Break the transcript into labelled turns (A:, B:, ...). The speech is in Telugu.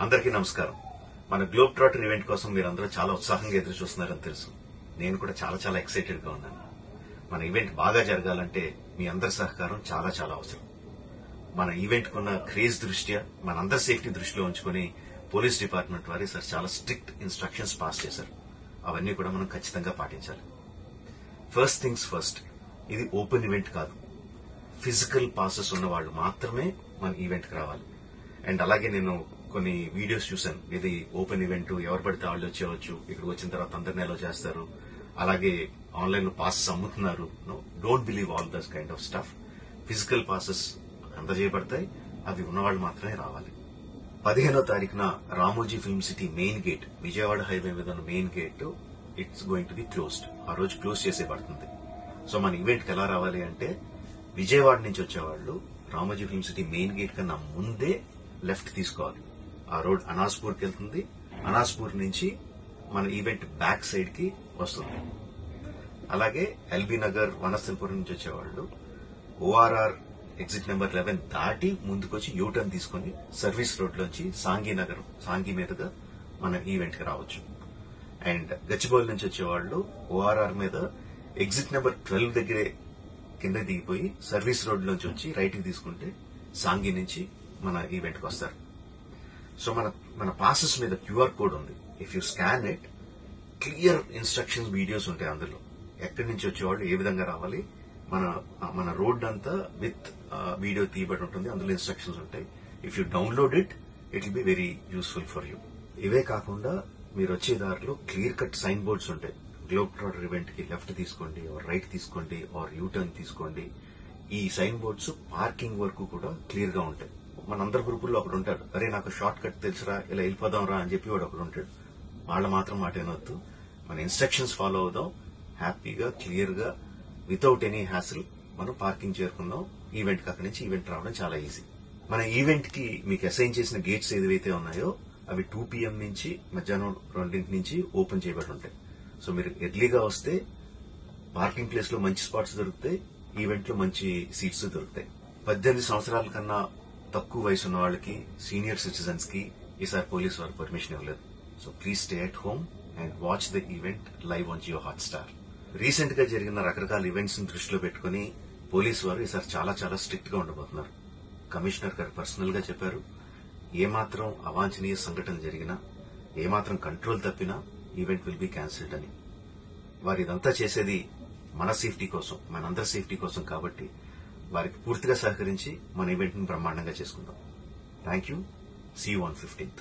A: అందరికీ నమస్కారం. మన గ్లోబ్ ట్రాటర్ ఈవెంట్ కోసం మీరందరూ చాలా ఉత్సాహంగా ఎదురు చూస్తున్నారని తెలుసు. నేను కూడా చాలా ఎక్సైటెడ్ గా ఉన్నాను. మన ఈవెంట్ బాగా జరగాలంటే మీ అందరి సహకారం చాలా అవసరం. మన ఈవెంట్ కున్న క్రేజ్ దృష్ట్యా మనందరి సేఫ్టీ దృష్టిలో ఉంచుకుని పోలీస్ డిపార్ట్మెంట్ వారి సార్ చాలా స్ట్రిక్ట్ ఇన్స్ట్రక్షన్స్ పాస్ చేశారు. అవన్నీ కూడా మనం ఖచ్చితంగా పాటించాలి. ఫస్ట్ థింగ్స్ ఫస్ట్, ఇది ఓపెన్ ఈవెంట్ కాదు. ఫిజికల్ పాసెస్ ఉన్న వాళ్ళు మాత్రమే మన ఈవెంట్ కి రావాలి. అండ్ అలాగే నేను కొన్ని వీడియోస్ చూశాను. ఇది ఓపెన్ ఈవెంట్, ఎవరు పడితే వాళ్ళు వచ్చేవచ్చు, ఇక్కడికి వచ్చిన తర్వాత అందరినీ అలో చేస్తారు, అలాగే ఆన్లైన్ లో పాసెస్ అమ్ముతున్నారు. Don't believe all this kind of stuff. Physical passes అందజేయబడతాయి, అవి ఉన్నవాళ్ళు మాత్రమే రావాలి. 15వ తారీఖున Ramoji film city main gate, Vijayawada highway మీద ఉన్న main gate it's going to be closed. ఆ రోజు క్లోజ్ చేసేయబడుతుంది. సో మన ఈవెంట్ కి ఎలా రావాలి అంటే, విజయవాడ నుంచి వచ్చేవాళ్లు Ramoji film city main gate కన్నా ముందే లెఫ్ట్ తీసుకోవాలి. ఆ రోడ్ అనాస్పూర్కి వెళ్తుంది. అనాస్పూర్ నుంచి మన ఈవెంట్ బ్యాక్ సైడ్ కి వస్తుంది. అలాగే ఎల్బీ నగర్, వనస్థలపురం నుంచి వచ్చేవాళ్లు ఓఆర్ఆర్ ఎగ్జిట్ నెంబర్ 11 దాటి ముందుకొచ్చి యూటర్న్ తీసుకుని సర్వీస్ రోడ్ లోంచి సాంఘీ మీదుగా మన ఈవెంట్ కి రావచ్చు. అండ్ గచ్చిబౌలి నుంచి వచ్చేవాళ్లు ఓఆర్ఆర్ మీద ఎగ్జిట్ నెంబర్ 12 దగ్గరే కింద దిగిపోయి సర్వీస్ రోడ్ లోంచి వచ్చి రైట్ కి తీసుకుంటే సాంఘీ నుంచి మన ఈవెంట్ కి వస్తారు. సో మన పాసెస్ మీద క్యూఆర్ కోడ్ ఉంది. If you scan it, clear instructions videos ఉంటాయి అందులో. ఎక్కడి నుంచి వచ్చేవాళ్ళు ఏ విధంగా రావాలి, మన రోడ్ అంతా విత్ వీడియో తీయబడి ఉంటుంది. అందులో ఇన్స్ట్రక్షన్స్ ఉంటాయి. If you download it will be very useful for you. ఇవే కాకుండా మీరు వచ్చే దారిలో క్లియర్ కట్ సైన్ బోర్డ్స్ ఉంటాయి. గ్లోబ్ ట్రాటర్ ఈవెంట్ కి లెఫ్ట్ తీసుకోండి, ఆర్ రైట్ తీసుకోండి, ఆర్ యూటర్న్ తీసుకోండి. ఈ సైన్ బోర్డ్స్ పార్కింగ్ వరకు కూడా క్లియర్ గా ఉంటాయి. మనందరి గ్రూపుల్లో ఒకడు ఉంటాడు, అరే నాకు షార్ట్ కట్ తెలుసురా, ఇలా వెళ్ళిపోదాం రా అని చెప్పి వాడు ఒకడు ఉంటాడు. వాళ్ళ మాత్రం మాట ఏనొద్దు. మన ఇన్స్ట్రక్షన్స్ ఫాలో అవుదాం. హ్యాపీగా క్లియర్ గా వితౌట్ ఎనీ హ్యాసిల్ మనం పార్కింగ్ చేరుకుందాం. ఈవెంట్ కి అక్కడి నుంచి ఈవెంట్ రావడం చాలా ఈజీ. మన ఈవెంట్ కి మీకు అసైన్ చేసిన గేట్స్ ఏదైతే ఉన్నాయో అవి 2 PM నుంచి మధ్యాహ్నం 2 నుంచి ఓపెన్ చేయబడి ఉంటాయి. సో మీరు ఎర్లీగా వస్తే పార్కింగ్ ప్లేస్ లో మంచి స్పాట్స్ దొరుకుతాయి, ఈవెంట్ లో మంచి సీట్స్ దొరుకుతాయి. 18 సంవత్సరాల కన్నా తక్కువ వయసు ఉన్న వాళ్ళకి, సీనియర్ సిటిజన్స్ కి ఈసారి పోలీసు వారు పర్మిషన్ ఇవ్వలేదు. So please stay at home and watch the event live on Jio Hotstar. Recent గా జరిగిన రకరకాల ఈవెంట్స్ ని దృష్టిలో పెట్టుకుని పోలీసు వారు ఈసారి చాలా స్ట్రిక్ట్ గా ఉండబోతున్నారు. కమిషనర్ గారు పర్సనల్ గా చెప్పారు, ఏమాత్రం అవాంఛనీయ సంఘటన జరిగినా, ఏమాత్రం కంట్రోల్ తప్పినా ఈవెంట్ విల్ బి క్యాన్సిల్డ్ అని. వారు ఇదంతా చేసేది మన సేఫ్టీ కోసం, మనందరి సేఫ్టీ కోసం కాబట్టి వారికి పూర్తిగా సహకరించి మన ఈవెంట్ ని బ్రహ్మాండంగా చేసుకుందాం. Thank you. See you on 15th.